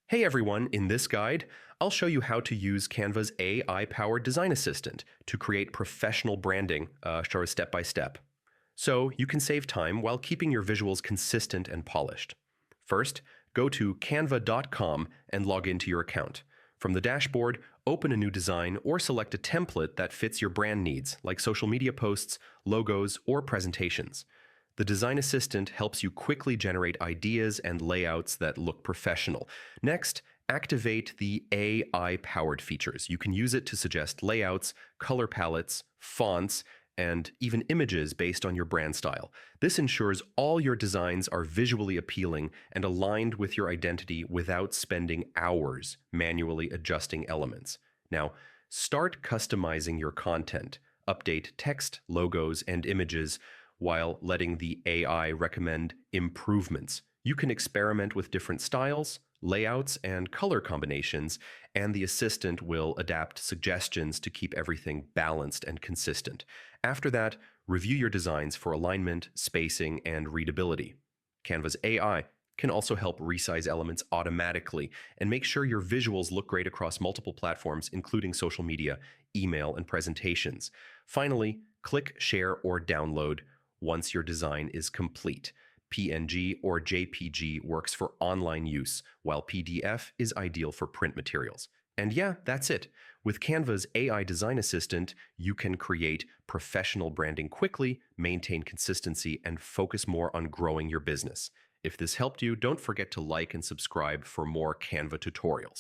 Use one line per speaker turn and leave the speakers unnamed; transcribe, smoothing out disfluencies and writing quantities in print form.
Hey everyone, in this guide, I'll show you how to use Canva's AI-powered design assistant to create professional branding, show us step by step. So you can save time while keeping your visuals consistent and polished. First, go to canva.com and log into your account. From the dashboard, open a new design or select a template that fits your brand needs, like social media posts, logos, or presentations. The design assistant helps you quickly generate ideas and layouts that look professional. Next, activate the AI-powered features. You can use it to suggest layouts, color palettes, fonts, and even images based on your brand style. This ensures all your designs are visually appealing and aligned with your identity without spending hours manually adjusting elements. Now, start customizing your content. Update text, logos, and images while letting the AI recommend improvements. You can experiment with different styles, layouts, and color combinations, and the assistant will adapt suggestions to keep everything balanced and consistent. After that, review your designs for alignment, spacing, and readability. Canva's AI can also help resize elements automatically and make sure your visuals look great across multiple platforms, including social media, email, and presentations. Finally, click Share or Download once your design is complete. PNG or JPG works for online use, while PDF is ideal for print materials. And yeah, that's it. With Canva's AI Design Assistant, you can create professional branding quickly, maintain consistency, and focus more on growing your business. If this helped you, don't forget to like and subscribe for more Canva tutorials.